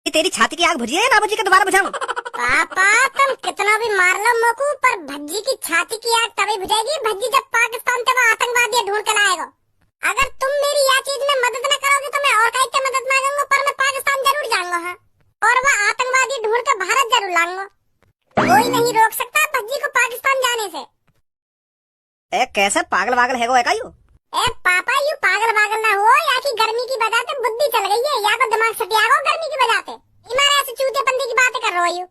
कि तेरी छाती की आग बुझी है या ना बुझी के दोबारा बुझाऊं? पापा तुम कितना भी मार लो मोकू, पर भज्जी की छाती की आग तभी बुझेगी भज्जी जब पाकिस्तान से वो आतंकवादी ढूंढ कर लाएगा। अगर तुम मेरी यह चीज में मदद न करोगे तो मैं और कहीं से मदद मांगूंगा, पर मैं पाकिस्तान जरूर जाऊंगा। हाँ, और वो आतंकवादी ढूंढ कर भारत जरूर लाऊंगा। कोई नहीं रोक सकता भज्जी को पाकिस्तान जाने से। ए कैसा पागल वागल है वो यू? ए पापा यू पागल वागल ना हो, या की गर्मी की वजह से बुद्धि चल गई है, या तो दिमाग सटिया हो गर्मी की वजह से। इमारे ऐसे चूतेपंती की बातें कर रहे हो।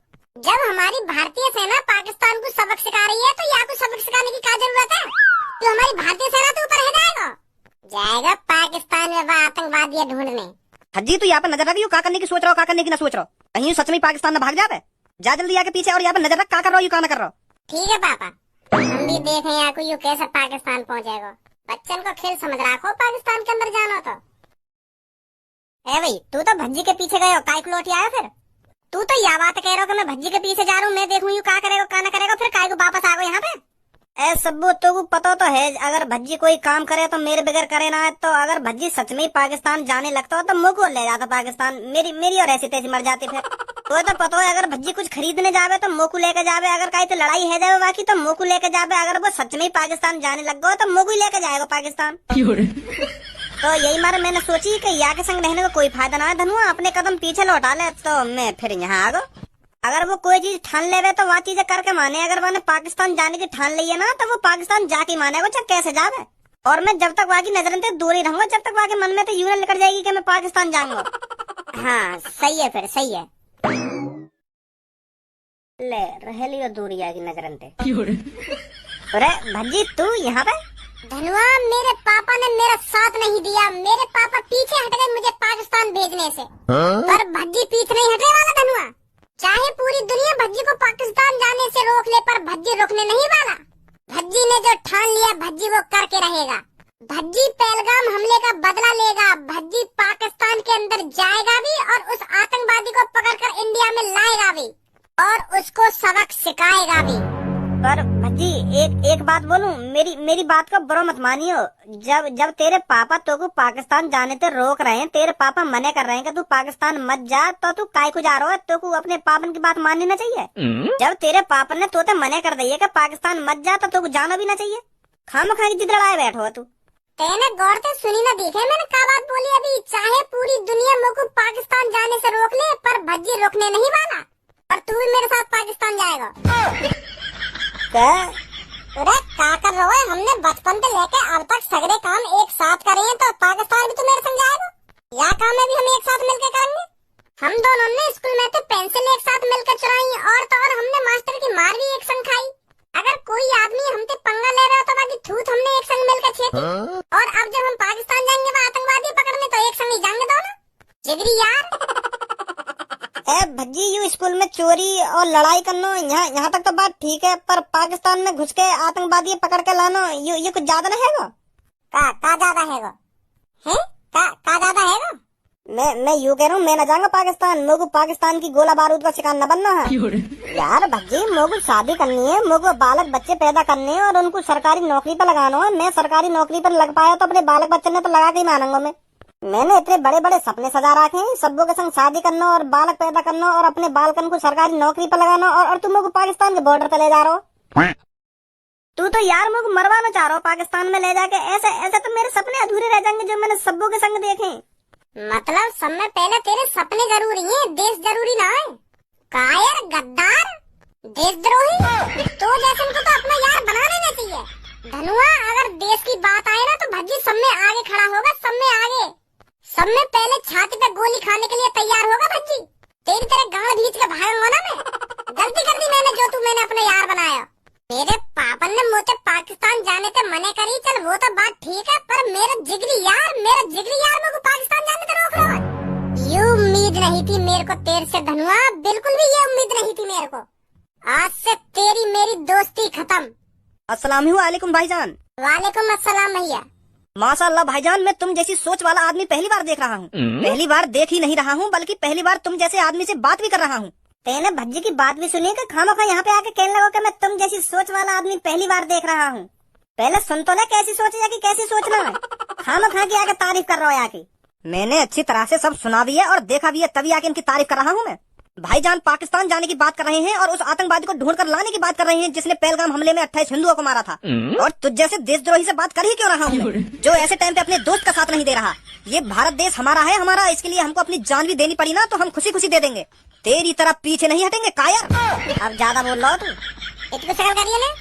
जब हमारी भारतीय सेना पाकिस्तान को सबक सिखा रही है तो या को सबक सिखाने की क्या जरूरत है? तो हमारी भारतीय सेना तो ऊपर है जाएगा पाकिस्तान में वो आतंकवादी ढूंढने। हज्जी तू यहाँ पे नजर रख, क्या करने की सोच रहा हो, क्या करने की ना सोच रहा हो? कहीं सच में पाकिस्तान में भाग जावे? जा जल्दी आके पीछे और यहाँ पे नजर रख, क्या कर रहा हो, क्या ना कर रहा हो। ठीक है पापा, हम भी देखें यहाँ को यू कैसे पाकिस्तान पहुँचेगा। बच्चन को खेल समझ रखो, पाकिस्तान के अंदर जाना तो। ए भाई तू तो भज्जी के पीछे गए हो, काय को लौट आया फिर? तू तो यह बात कह रहा हो कि मैं भज्जी के पीछे जा रहा हूँ, मैं देखूं यू क्या करेगा क्या ना करेगा, फिर काय को वापस आ गए यहाँ पे? ए सब्बू तो को पता तो है, अगर भज्जी कोई काम करे तो मेरे बगैर करे ना। तो अगर भज्जी सच में पाकिस्तान जाने लगता हो तो मुझको ले जाता पाकिस्तान, मेरी और ऐसी तैसी मर जाती फिर। वो तो पता है, अगर भज्जी कुछ खरीदने जावे तो मोकू लेके जावे, अगर कहीं तो लड़ाई है जावे बाकी तो मोकू लेके जावे। अगर वो सच में पाकिस्तान जाने लग गो तो मोकू लेके जाएगा पाकिस्तान। तो यही मारे मैंने सोची कि या के संग रहने का कोई फायदा ना है, धनुआ अपने कदम पीछे लौटा ले। तो मैं फिर यहाँ आ गो। अगर वो कोई चीज ठान ले तो वह चीजें करके माने। अगर मैंने पाकिस्तान जाने की ठान ली है ना तो वो पाकिस्तान जाके माने वो, चाहे कैसे जावे। और मैं जब तक वहाँ की नजर से दूर ही रहूंगा, जब तक वहाँ के मन में तो यूं निकल जाएगी कि मैं पाकिस्तान जाऊंगा। हाँ सही है, फिर सही है। ले रह लियो दूरी आएगी नजरन पे। अरे भज्जी तू यहाँ पे? धनुआ मेरे पापा ने मेरा साथ नहीं दिया, मेरे पापा पीछे हट गए मुझे पाकिस्तान भेजने से। पर भज्जी पीछे नहीं हटने वाला धनुआ। चाहे पूरी दुनिया भज्जी को पाकिस्तान जाने से रोक ले, पर भज्जी रोकने नहीं वाला। भज्जी ने जो ठान लिया भज्जी वो करके रहेगा। भज्जी पहलगाम हमले का बदला लेगा। भज्जी पाकिस्तान के अंदर जाएगा भी और उस आतंकवादी को पकड़कर इंडिया में लाएगा भी और उसको सबक सिखाएगा भी। पर भज्जी एक बात बोलूं, मेरी बात को बुरा मत मानियो। जब तेरे पापा तो को पाकिस्तान जाने से रोक रहे हैं, तेरे पापा मने कर रहे हैं कि तू पाकिस्तान मत जा, तो तू काय को जा रहा है? तो को अपने पापन की बात माननी ना चाहिए। जब तेरे पापा ने तो मने कर दी है कि पाकिस्तान मत जा, तो को जाना भी ना चाहिए। खामखा की जिद लड़ाए बैठो है तू। तेने गौर से सुनी ना देखे मैंने क्या बात बोली अभी? चाहे पूरी दुनिया मुझको पाकिस्तान जाने से रोक ले, पर भज्जी रोकने नहीं वाला। और तू भी मेरे साथ पाकिस्तान जाएगा। अरे क्या कर रहे हो? हमने बचपन से लेके अब तक सगरे काम एक साथ करे हैं, तो पाकिस्तान भी तो मेरे संग जाएगा। यह काम में भी हम एक साथ मिलकर करेंगे। हम दोनों ने स्कूल में तो पेंसिल एक साथ मिलकर चुराई, और तो और हमने मास्टर की मार भी एक संग खाई। अगर कोई आदमी हमसे पंगा ले रहा हो तो बाकी थूत हमने एक संग मिलकर छेटी। और अब जब हम पाकिस्तान जाएंगे वो आतंकवादी पकड़ने, तो एक संग ही जाएंगे दोनों। जिगरी यार। भज्जी यू स्कूल में चोरी और लड़ाई करना यहाँ तक तो बात ठीक है, पर पाकिस्तान में घुस के आतंकवादी पकड़ के लाना ये कुछ ज्यादा ना हैगा? का ज्यादा हैगा? का ज्यादा हैगा? मैं यूँ कह रहा हूँ, मैं न जाऊंगा पाकिस्तान। मोगू पाकिस्तान की गोला बारूद का शिकार न बनना है। यार भज्जी मोगू शादी करनी है, मोगू बालक बच्चे पैदा करने हैं और उनको सरकारी नौकरी पर लगाना है। मैं सरकारी नौकरी पर लग पाया तो अपने बालक बच्चे ने तो लगा के ही मानूंगा। मैंने इतने बड़े बड़े सपने सजा रखे हैं, सबों के संग शादी करना और बालक पैदा करना और अपने बालकन को सरकारी नौकरी पर लगाना, और तुम को पाकिस्तान के बॉर्डर पे ले जा रहे हो। तू तो यार मुझको मरवाना चाह रहा हो पाकिस्तान में ले जाके। ऐसे तो मेरे सपने अधूरे रह जाएंगे जो मैंने सबों के संग देखे। मतलब सब में पहले तेरे सपने जरूरी हैं, देश जरूरी ना है। कायर गद्दार देशद्रोही तो जैसे को तो अपना यार बना लेना चाहिए। धनुआ अगर देश की बात आए ना तो भज्जी सब में आगे खड़ा होगा, सब में आगे, सब में पहले छाती पे गोली खाने के लिए तैयार होगा भज्जी। तेरी तरह गांड भींच के भागूंगा ना मैं। गलती कर दी मैंने, जो तू मैंने अपना यार बनाया। मेरे पापा ने मुझे पाकिस्तान जाने से मने करी, चल वो तो बात ठीक है, पर मेरा जिगरी यार मुझे पाकिस्तान जाने से रोक रहा है। ये उम्मीद नहीं थी मेरे को तेरे से धनुआ, बिल्कुल भी ये उम्मीद नहीं थी मेरे को। आज से तेरी मेरी दोस्ती खत्म। अस्सलाम वालेकुम भाईजान। वालेकुम अस्सलाम भैया। माशाअल्लाह भाईजान, मैं तुम जैसी सोच वाला आदमी पहली बार देख रहा हूँ। पहली बार देख ही नहीं रहा हूँ, बल्कि पहली बार तुम जैसे आदमी से बात भी कर रहा हूँ। तेने भज्जी की बात भी सुनी कि खामखा यहाँ पे आके कहने लगा कि मैं तुम जैसी सोच वाला आदमी पहली बार देख रहा हूँ। पहले सुन तो ले कैसी सोच है कि कैसी सोचना है। खामखा की आके तारीफ कर रहा हो यहाँ की। मैंने अच्छी तरह से सब सुना भी है और देखा भी है, तभी आके इनकी तारीफ कर रहा हूँ मैं। भाईजान पाकिस्तान जाने की बात कर रहे हैं और उस आतंकवादी को ढूंढ कर लाने की बात कर रहे हैं जिसने पहलगाम हमले में 28 हिंदुओं को मारा था। और तुझ जैसे देशद्रोही से बात कर ही क्यों रहा हूँ मैं, जो ऐसे टाइम पे अपने दोस्त का साथ नहीं दे रहा। ये भारत देश हमारा है, हमारा, इसके लिए हमको अपनी जान भी देनी पड़ी ना तो हम खुशी खुशी दे देंगे। तेरी तरफ पीछे नहीं हटेंगे कायर। अब ज्यादा बोल रहा हो तू, इतनी शक्ल करिए ना,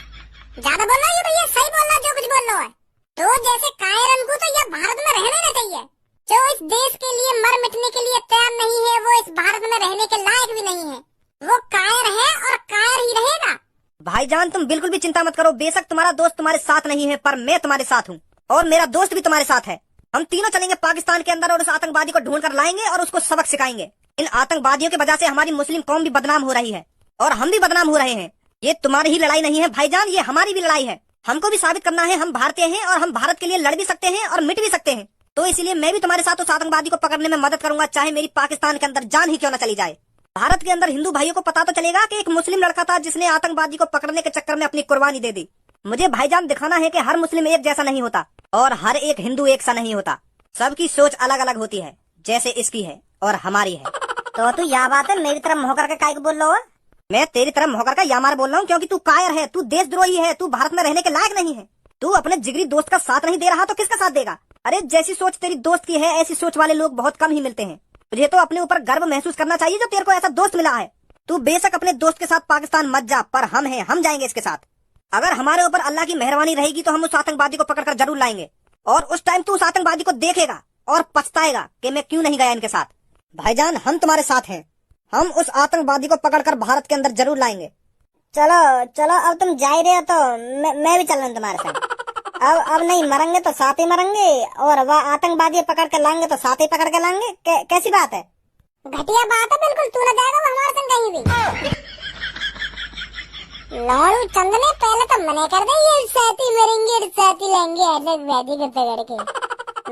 ज्यादा बोल रहा है भैया, सही बोल रहा जो कुछ बोल रहा है। तो जैसे कायरन को तो यह भारत में रहने ना चाहिए, जो इस देश के लिए मर मिटने के लिए तैयार नहीं है, वो इस भारत में रहने के लायक भी नहीं है। वो कायर है और कायर ही रहेगा। भाईजान तुम बिल्कुल भी चिंता मत करो, बेशक तुम्हारा दोस्त तुम्हारे साथ नहीं है पर मैं तुम्हारे साथ हूँ और मेरा दोस्त भी तुम्हारे साथ है। हम तीनों चलेंगे पाकिस्तान के अंदर और उस आतंकवादी को ढूंढ कर लाएंगे और उसको सबक सिखाएंगे। इन आतंकवादियों की वजह से हमारी मुस्लिम कौम भी बदनाम हो रही है और हम भी बदनाम हो रहे हैं। ये तुम्हारी ही लड़ाई नहीं है भाईजान, ये हमारी भी लड़ाई है। हमको भी साबित करना है हम भारतीय हैं और हम भारत के लिए लड़ भी सकते हैं और मिट भी सकते हैं। तो इसलिए मैं भी तुम्हारे साथ उस आतंकवादी को पकड़ने में मदद करूंगा, चाहे मेरी पाकिस्तान के अंदर जान ही क्यों न चली जाए। भारत के अंदर हिंदू भाइयों को पता तो चलेगा कि एक मुस्लिम लड़का था जिसने आतंकवादी को पकड़ने के चक्कर में अपनी कुर्बानी दे दी। मुझे भाईजान दिखाना है कि हर मुस्लिम एक जैसा नहीं होता और हर एक हिंदू एक सा नहीं होता। सबकी सोच अलग अलग होती है, जैसे इसकी है और हमारी है। तो तू यह बात है मेरी तरफ मुंह करके काहे को बोल रहा है? मैं तेरी तरफ मुंह करके यामार बोल रहा हूँ क्योंकि तू कायर है, तू देशद्रोही है, तू भारत में रहने के लायक नहीं है। तू अपने जिगरी दोस्त का साथ नहीं दे रहा तो किसका साथ देगा? अरे जैसी सोच तेरी दोस्त की है ऐसी सोच वाले लोग बहुत कम ही मिलते हैं। तुझे तो अपने ऊपर गर्व महसूस करना चाहिए जो तेरे को ऐसा दोस्त मिला है। तू बेशक अपने दोस्त के साथ पाकिस्तान मत जा, पर हम हैं, हम जाएंगे इसके साथ। अगर हमारे ऊपर अल्लाह की मेहरबानी रहेगी तो हम उस आतंकवादी को पकड़कर जरूर लाएंगे और उस टाइम तू उस आतंकवादी को देखेगा और पछताएगा कि मैं क्यों नहीं गया इनके साथ। भाईजान हम तुम्हारे साथ हैं, हम उस आतंकवादी को पकड़कर भारत के अंदर जरूर लाएंगे। चलो चलो, अब तुम जा ही रहे हो तो मैं भी चल रहा हूँ तुम्हारे साथ। अब नहीं मरेंगे तो साथ ही मरेंगे और वह आतंकवादी पकड़ के लाएंगे तो साथ ही पकड़ के लाएंगे। कैसी बात है? घटिया बात है बिल्कुल, तू ना जाएगा वो हमारे संग कहीं भी। लाड़ू चंद ने पहले तो मना कर दे, ये साथी मरेंगे साथी लेंगे ऐसे वैदी करते करके।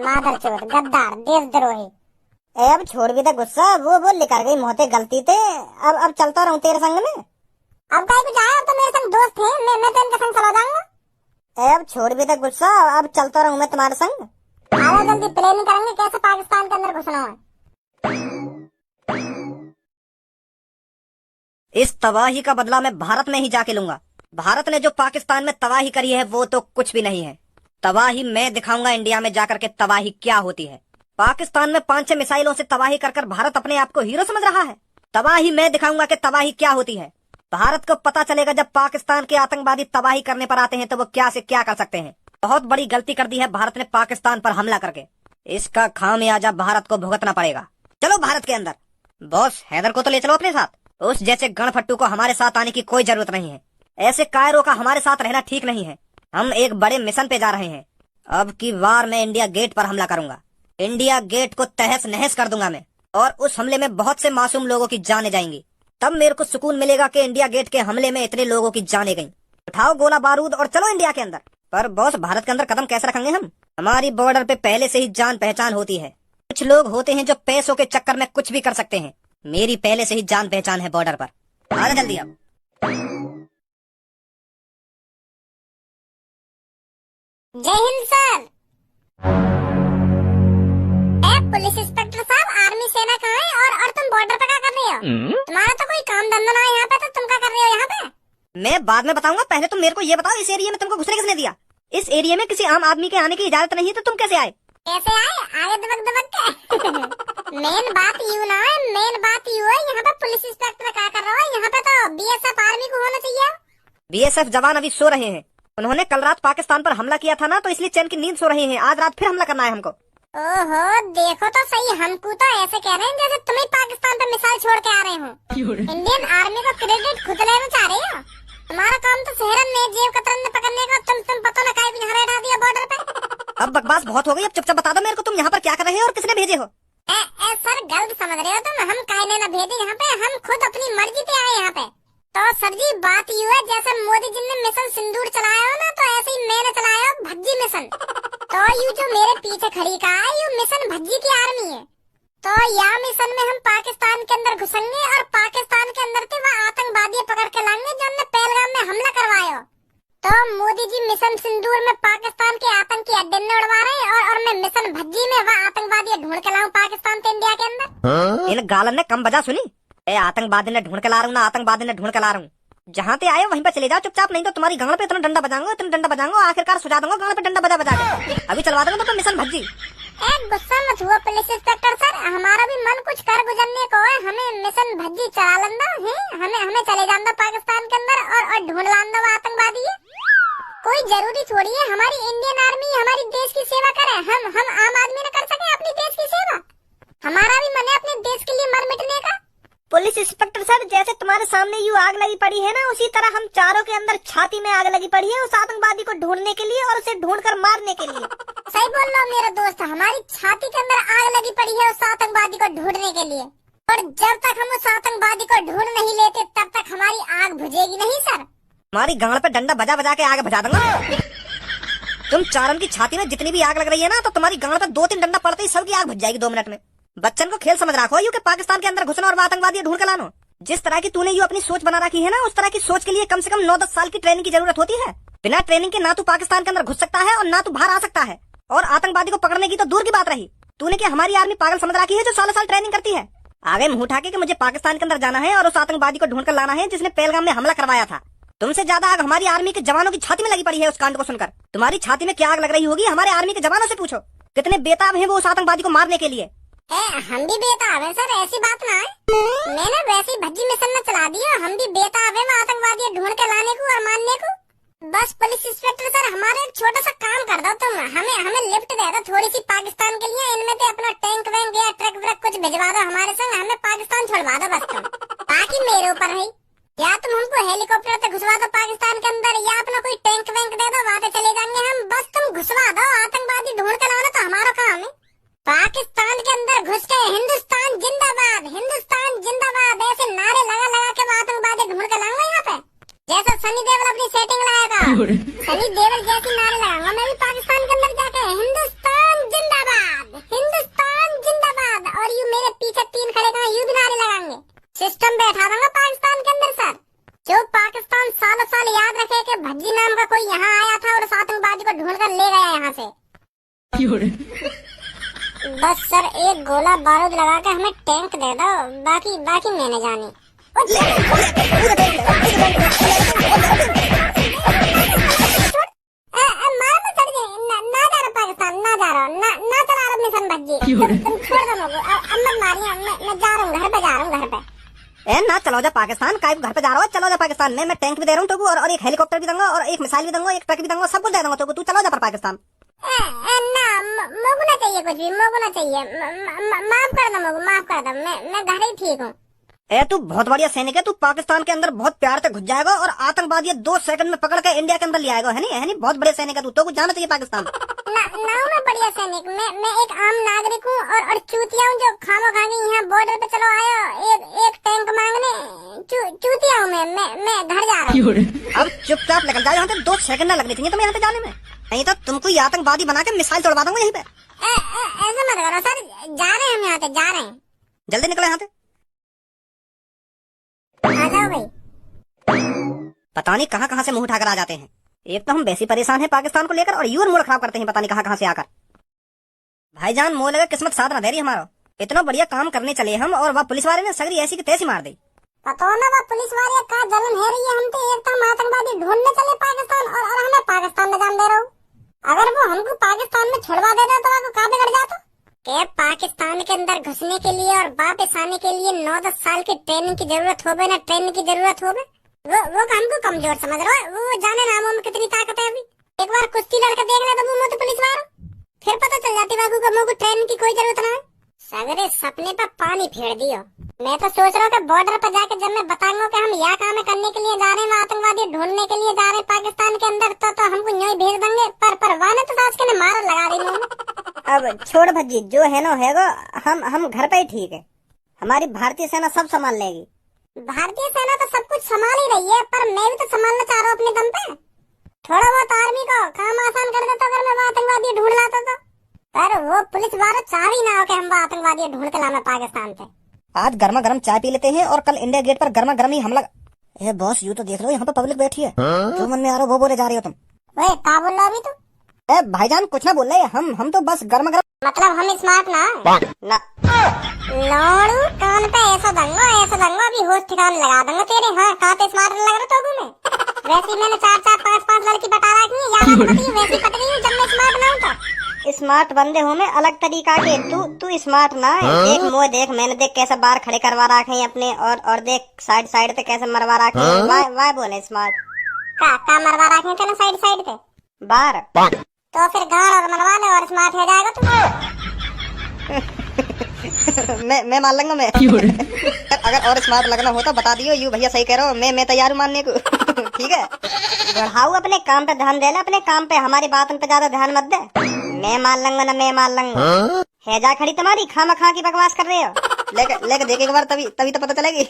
मादर चोद, गद्दार, देशद्रोही। अब छोड़ भी दे गुस्सा, वो लिखकर गई मोहते गलती थे। अब चलता रहूं तेरे संग में। अब कहीं भी जाए तो मेरे संग दोस्त है, मैं तो इनके संग चला जाऊंगा। अब छोड़ भी दे गुस्सा, अब चलता रहूं मैं तुम्हारे संग। आओ जल्दी प्लानिंग करेंगे कैसे पाकिस्तान के अंदर घुसना है। इस तबाही का बदला मैं भारत में ही जाके लूंगा। भारत ने जो पाकिस्तान में तबाही करी है वो तो कुछ भी नहीं है। तबाही मैं दिखाऊंगा इंडिया में जाकर के तबाही क्या होती है। पाकिस्तान में 5-6 मिसाइलों से तबाही कर कर भारत अपने आप को हीरो समझ रहा है। तबाही मैं दिखाऊंगा कि तबाही क्या होती है। भारत को पता चलेगा जब पाकिस्तान के आतंकवादी तबाही करने पर आते हैं तो वो क्या से क्या कर सकते हैं। बहुत बड़ी गलती कर दी है भारत ने पाकिस्तान पर हमला करके, इसका खामियाजा भारत को भुगतना पड़ेगा। चलो भारत के अंदर। बॉस हैदर को तो ले चलो अपने साथ, उस जैसे गणफट्टू को हमारे साथ आने की कोई जरूरत नहीं है। ऐसे कायरों का हमारे साथ रहना ठीक नहीं है। हम एक बड़े मिशन पे जा रहे हैं। अब की बार मैं इंडिया गेट पर हमला करूंगा। इंडिया गेट को तहस नहस कर दूंगा मैं, और उस हमले में बहुत से मासूम लोगों की जानें जाएंगी। तब मेरे को सुकून मिलेगा कि इंडिया गेट के हमले में इतने लोगों की जानें गईं। उठाओ गोला बारूद और चलो इंडिया के अंदर। पर बॉस भारत के अंदर कदम कैसे रखेंगे हम? हमारी बॉर्डर पे पहले से ही जान पहचान होती है। कुछ लोग होते हैं जो पैसों के चक्कर में कुछ भी कर सकते हैं। मेरी पहले से ही जान पहचान है बॉर्डर पर। आ जल्दी अब। जय हिंद सर। पुलिस इंस्पेक्टर साहब, आर्मी सेना कहाँ है और तुम बॉर्डर पे क्या कर रहे हो? तुम्हारा तो कोई काम धंधा ना है यहाँ पे, तो तुम क्या कर रहे हो यहाँ पे? मैं बाद में बताऊंगा, पहले तुम मेरे को ये बताओ, इस एरिया में तुमको घुसने किसने दिया? इस एरिया में किसी आम आदमी के आने की इजाजत नहीं है, तो तुम कैसे आए? कैसे आए? आगे दबक दबक के। मेन बात यू ना है, मेन बात यू है यहाँ पे पुलिस इंस्पेक्टर क्या कर रहा है? यहाँ पे तो बीएसएफ आर्मी को होना चाहिए। बीएसएफ जवान अभी सो रहे हैं। उन्होंने कल रात पाकिस्तान पर हमला किया था ना, तो इसलिए चैन की नींद सो रहे हैं। आज रात फिर हमला करना है हमको। ओहो, देखो तो सही, हमको तो ऐसे कह रहे हैं जैसे तुम ही पाकिस्तान पे मिसाइल छोड़ के आ रहे हो। इंडियन आर्मी को क्रेडिट खुद लेना चाह रहे हो। तुम्हारा काम तो शहरन में जेब कतरन में पकड़ने का, तुम पता न काहे भी हरा दिया बॉर्डर पे। अब बकवास बहुत हो गई, अब चुपचाप बता दो मेरे को तुम यहाँ पर क्या कर रहे हो और किसने भेजे हो? सर गलत समझ रहे हो तुम, हम काहे न भेजे यहाँ पे, हम खुद अपनी मर्जी पे आए यहाँ पे। तो सर जी बात यू है, जैसे मोदी जी ने मिशन सिंदूर चलाया हो ना, तो ऐसे ही मैंने चलाया भज्जी मिशन। तो यू जो मेरे पीछे खड़ी का है, यू मिशन भज्जी की आर्मी है। तो यह मिशन में हम पाकिस्तान के अंदर घुसेंगे और पाकिस्तान के अंदर से वह आतंकवादी पकड़ के लाएंगे जो हमने पहलगाम में हमला करवाया। तो मोदी जी मिशन सिंदूर में पाकिस्तान के आतंकी अड्डे उड़वा रहे हैं और मैं मिशन भज्जी में वह आतंकवादी ढूंढ के लाऊंगा। गालन ने कम बजा सुनी। ए आतंकवादी ने ढूंढ के ला रहा हूँ ना, आतंकवादी ने ढूंढ के ला रहा हूँ। जहाँ ते आए वहीं पे चले जाओ चुपचाप, नहीं तो तुम्हारी गांड पे इतना डंडा बजाऊंगा आखिरकार सुझा दूंगा गांड पे डंडा बजा बजा के। अभी चलवा दूंगा तो मिशन भज्जी। गुस्सा मत हुआ पुलिस इंस्पेक्टर सर, हमारा भी मन कुछ कर गुजरने को है। हमें मिशन भज्जी चला लंदा है, हमें चले जाना पाकिस्तान के अंदर और ढूंढ लाना वो आतंकवादी है। कोई जरूरी थोड़ी है हमारी इंडियन आर्मी हमारी देश की सेवा करे, हम आम आदमी न कर सके अपनी देश की सेवा। हमारा भी मन है अपने देश के लिए मर मिटने का। पुलिस इंस्पेक्टर सर, जैसे तुम्हारे सामने यूं आग लगी पड़ी है ना, उसी तरह हम चारों के अंदर छाती में आग लगी पड़ी है उस आतंकवादी को ढूंढने के लिए और उसे ढूंढकर मारने के लिए। सही बोल रहा हूँ मेरा दोस्त, हमारी छाती के अंदर आग लगी पड़ी है उस आतंकवादी को ढूंढने के लिए। और जब तक हम उस आतंकवादी को ढूंढ नहीं लेते तब तक हमारी आग बुझेगी नहीं सर। हमारी गांड पे डंडा बजा बजा के आग बुझा दूंगा। तुम चारों की छाती में जितनी भी आग लग रही है ना, तो तुम्हारी गांड पे 2-3 डंडा पड़ते ही सबकी आग बुझ जाएगी 2 मिनट में। बच्चन को खेल समझ रखो, यू के पाकिस्तान के अंदर घुसना और आतंकवादी ढूंढ के लाना। जिस तरह की तूने यू अपनी सोच बना रखी है ना, उस तरह की सोच के लिए कम से कम 9-10 साल की ट्रेनिंग की जरूरत होती है। बिना ट्रेनिंग के ना तू पाकिस्तान के अंदर घुस सकता है और ना तू बाहर आ सकता है। और आतंकवादी को पकड़ने की तो दूर की बात रही, तूने क्या हमारी आर्मी पागल समझ रखी है जो सालों-साल ट्रेनिंग करती है। आगे मुंह उठा के मुझे पाकिस्तान के अंदर जाना है और उस आतंकवादी को ढूंढ कर लाना है जिसने पहलगाम में हमला करवाया था। तुमसे ज्यादा आग हमारी आर्मी के जवानों की छाती में लगी पड़ी है उस कांड को सुनकर। तुम्हारी छाती में क्या आग लग रही होगी हमारे आर्मी के जवानों से पूछो, कितने बेताब हैं वो उस आतंकवादी को मारने के लिए। हम भी बेताब है सर, ऐसी बात ना है। मैंने वैसी भज्जी मिशन में चला दी है, हम भी बेताब है वो आतंकवादी ढूंढ के लाने को और मारने को। बस पुलिस इंस्पेक्टर सर, हमारे एक छोटा सा काम कर दो तुम, हमें लिफ्ट दे दो थोड़ी सी पाकिस्तान के लिए। इनमें से अपना टैंक वैंक या ट्रक व्रक कुछ भिजवा दो हमारे संग, हमें पाकिस्तान छोड़वा दो बस तुम। बाकी मेरे ऊपर है, या तुम हमको हेलीकॉप्टर से घुसवा दो पाकिस्तान के अंदर, या अपना कोई टैंक वैंक दे दो, वहाँ चले जाएंगे हम। बस तुम घुसवा दो, आतंकवादी ढूंढ के लाना तो हमारा काम है। पाकिस्तान के अंदर घुस के हिंदुस्तान जिंदाबाद, हिंदुस्तान जिंदाबाद ऐसे नारे लगा लगा के आतंकवादी ढूंढ के लाऊंगा यहाँ पे। जैसा सनी देओल अपनी सेटिंग लाया था, सनी देओल जैसी नारे लगाऊंगा मैं भी पाकिस्तान के अंदर जाके, हिंदुस्तान जिंदाबाद, हिंदुस्तान जिंदाबाद। और यू मेरे पीछे 3 खड़े करें, यू भी नारे लगाएंगे। सिस्टम बैठा दूंगा पाकिस्तान के अंदर सर, जो पाकिस्तान सालों साल याद रखे कि भज्जी नाम का कोई यहाँ आया था और उस आतंकवादी को ढूंढ कर ले गया यहाँ से। बस सर एक गोला बारूद लगा के हमें टैंक दे दो, बाकी मैंने जानी। मार चढ़ गए, ना जा रहा पाकिस्तान, ना जा रहा, ना चला रहा मिशन भज्जी। तुम छोड़ दो मुझे, अब मत मारिए, मैं जा रहा हूँ घर पे, जा रहा हूँ घर पे। ए ना चलो जा पाकिस्तान, काय घर पे जा रहा हो, चलो जा पाकिस्तान में। मैं टैंक भी दे रहा हूँ तो और एक हेलीकॉप्टर भी दूंगा और एक मिसाइल भी दूंगा, एक ट्रक भी दूंगा, सब कुछ दे दूंगा तो तू चलो जा पर पाकिस्तान। ना मोगू ना चाहिए, कुछ भी मोगू ना चाहिए, माफ कर दो मोगू, माफ कर दो, मैं घर ही ठीक हूँ। ए तू बहुत बढ़िया सैनिक है, तू पाकिस्तान के अंदर बहुत प्यार से घुस जाएगा और आतंकवादी 2 सेकंड में पकड़ के इंडिया के अंदर ले आएगा, है नहीं बहुत बढ़िया सैनिक है तू, तो कुछ जाना चाहिए पाकिस्तान। ना मैं बढ़िया सैनिक, मैं एक आम नागरिक हूँ और चूतिया हूँ जो खामो खागे यहाँ बॉर्डर पे चलो आयो एक टैंक मांगने। चूतिया हूँ मैं घर जा रहा हूँ। अब चुपचाप निकल जाओ यहाँ से, 2 सेकंड न लगने चाहिए तुम्हें यहाँ पे जाने में, नहीं तो तुमको आतंकवादी बना के मिसाइल तोड़वा दूंगा यहीं पे। ऐसा मत करो सर, जा रहे हैं हम यहाँ से, जा रहे हैं। जल्दी निकलो यहाँ से। आ जाओ भाई। पता नहीं कहाँ से मुंह उठाकर आ जाते हैं। एक तो हम वैसे परेशान हैं पाकिस्तान को लेकर और यूर मूड खराब करते हैं पता नहीं कहाँ से आकर। भाईजान मोह लगा किस्मत साथ ना दे रही हमारा, इतना बढ़िया काम करने चले हम और वह पुलिस वाले ने सगरी ऐसी की तैसी मार दी। पता ना वह पुलिस वाले का जलन है रही है, हम तो एक तो आतंकवादी ढूंढने चले पाकिस्तान और हमें पाकिस्तान में जान दे रहा हूँ। अगर वो हमको पाकिस्तान में छुड़वा देता तो आपको कहाँ बिगड़ जाता। के पाकिस्तान के अंदर घुसने के लिए और वापस आने के लिए 9-10 साल की ट्रेनिंग की जरूरत हो, ना ट्रेनिंग की जरूरत हो। वो हमको कमजोर समझ रहा है, वो जाने नामों में कितनी ताकत है। अभी एक बार कुश्ती लड़का देख ले तो मुंह तो पुलिस वाला, फिर पता चल जाती बाबू को मुंह को ट्रेनिंग की कोई जरूरत ना है। सगरे सपने पर पानी फेर दियो। मैं तो सोच रहा हूँ कि बॉर्डर पर जाके जब मैं बताऊंगा कि हम यहाँ काम करने के लिए जा रहे हैं, आतंकवादी ढूंढने के लिए जा रहे हैं पाकिस्तान के अंदर, तो हमको यूं ही भेज देंगे। पर वाने तो सास के ने मार लगा रही मुंह। अब छोड़ भज्जी, जो है ना होगा, हम घर पे ही ठीक है। हमारी भारतीय सेना सब संभाल लेगी। भारतीय सेना तो सब कुछ संभाल ही रही है, पर मैं भी तो संभालना चाह रहा हूँ अपने दम पे। थोड़ा बहुत आर्मी को काम आसान कर देता अगर मैं आतंकवादी ढूंढ लाता तो, पर वो पुलिस वाले चाह ही ना हो कि हम आतंकवादी ढूंढ के लाना पाकिस्तान से। आज गर्मा गर्म चाय पी लेते हैं और कल इंडिया गेट पर गर्मा गर्म ही हमला। ए बॉस, यूँ तो देख लो यहाँ पे पब्लिक बैठी है, जो मन में आ रहा वो बोले जा रही हो तुम। वही क्या बोल रहा अभी तो? भाईजान कुछ ना बोल रहे, हम तो बस गर्मा गर्म, मतलब हम स्मार्ट ना लौड़ू कान पे ऐसा दंगा अभी होश ठिकाने लगा दूंगा तेरे। हाँ कहाँ पे स्मार्ट लग रहा तो मैं वैसे ही मैंने 4 4 5 5 लड़की बता रखी है याद नहीं पता वैसे पता नहीं जब मैं स्मार्ट ना हूँ तो। स्मार्ट बंदे हूँ मैं अलग तरीका के। तू स्मार्ट ना है। देख मुँह देख, मैंने देख कैसे बाल खड़े करवा रखे हैं अपने, और देख साइड साइड पे कैसे मरवा रखे हैं। वाह बोले स्मार्ट। का मरवा रखे हैं तेने साइड साइड पे बार तो फिर गाड़ और मनवा ले और स्मार्ट हो जाएगा तू। मैं मान लूंगा मैं। अगर और स्मार्ट लगना हो तो बता दियो। यू भैया सही कह रहा हूँ, मैं तैयार हूँ मानने को। ठीक है बढ़ाऊ, अपने काम पे ध्यान दे ले, अपने काम पे, हमारी बात पे ज्यादा ध्यान मत दे। मैं मान लूंगा ना, मैं मान लूंगा। है जा खड़ी तुम्हारी खामा खा की बकवास कर रहे हो। लेके देख एक बार, तभी तो पता चलेगी।